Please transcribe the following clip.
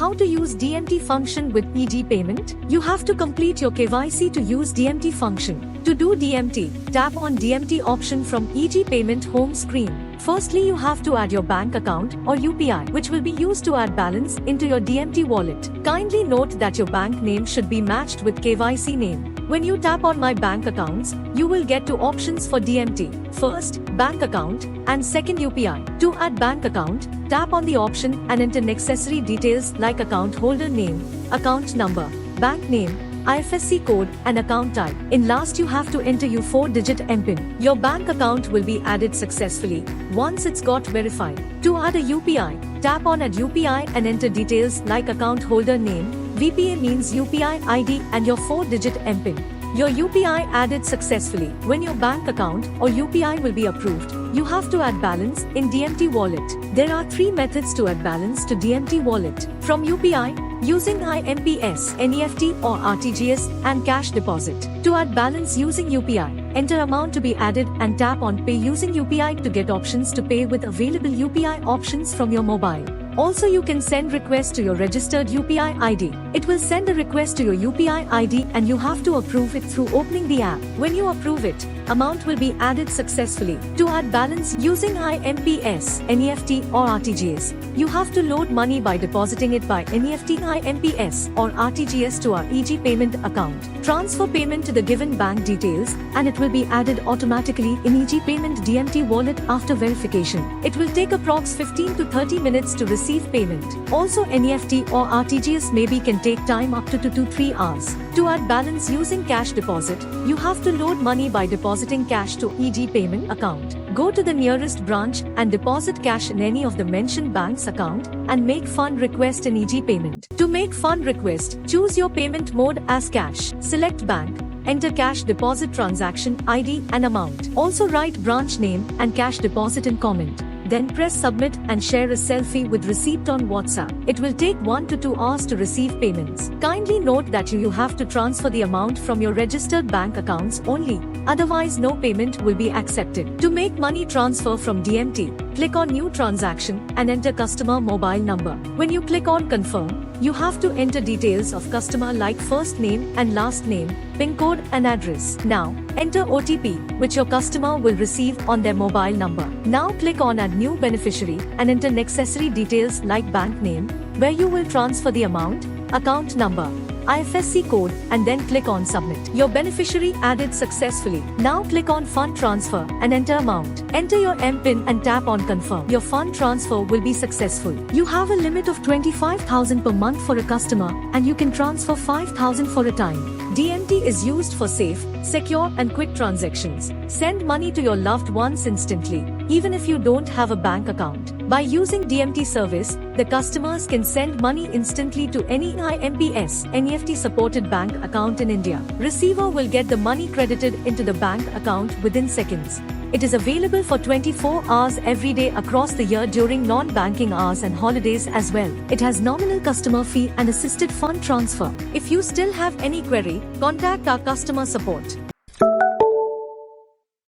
How to use DMT function with EG payment? You have to complete your KYC to use DMT function. To do DMT, tap on DMT option from EG payment home screen. Firstly, you have to add your bank account or UPI, which will be used to add balance into your DMT wallet. Kindly note that your bank name should be matched with KYC name. When you tap on My Bank Accounts, you will get two options for DMT. First, bank account, and second UPI. To add bank account, tap on the option and enter necessary details like account holder name, account number, bank name, IFSC code and account type. In last, you have to enter your 4-digit MPIN. Your bank account will be added successfully once it's got verified. To add a UPI, tap on Add UPI and enter details like account holder name, VPA means UPI ID and your 4-digit MPIN. Your UPI added successfully. When your bank account or UPI will be approved, you have to add balance in DMT wallet. There are 3 methods to add balance to DMT wallet. From UPI, using IMPS, NEFT or RTGS, and cash deposit. To add balance using UPI, enter amount to be added and tap on Pay using UPI to get options to pay with available UPI options from your mobile. Also, you can send request to your registered UPI ID. It will send a request to your UPI ID and you have to approve it through opening the app. When you approve it, amount will be added successfully. To add balance using IMPS, NEFT or RTGS, you have to load money by depositing it by NEFT, IMPS or RTGS to our EG payment account. Transfer payment to the given bank details and it will be added automatically in EG payment DMT wallet after verification. It will take approx 15 to 30 minutes to receive payment. Also, NEFT or RTGS maybe can take time up to 2 to 3 hours. To add balance using cash deposit, you have to load money by depositing cash to EG payment account. Go to the nearest branch and deposit cash in any of the mentioned bank's account and make fund request in EG payment. To make fund request, choose your payment mode as cash. Select bank. Enter cash deposit transaction ID and amount. Also write branch name and cash deposit in comment. Then press submit and share a selfie with receipt on WhatsApp. It will take 1 to 2 hours to receive payments. Kindly note that you have to transfer the amount from your registered bank accounts only. Otherwise, no payment will be accepted. To make money transfer from DMT, click on New Transaction and enter customer mobile number. When you click on Confirm, you have to enter details of customer like first name and last name, PIN code and address. Now, enter OTP, which your customer will receive on their mobile number. Now click on Add New Beneficiary and enter necessary details like bank name, where you will transfer the amount, account number, IFSC code and then click on Submit. Your beneficiary added successfully. Now click on Fund Transfer and enter amount. Enter your MPIN and tap on Confirm. Your fund transfer will be successful. You have a limit of 25,000 per month for a customer and you can transfer 5,000 for a time. DMT is used for safe, secure and quick transactions. Send money to your loved ones instantly, even if you don't have a bank account. By using DMT service, the customers can send money instantly to any IMPS, NEFT supported bank account in India. Receiver will get the money credited into the bank account within seconds. It is available for 24 hours every day across the year during non-banking hours and holidays as well. It has nominal customer fee and assisted fund transfer. If you still have any query, contact our customer support.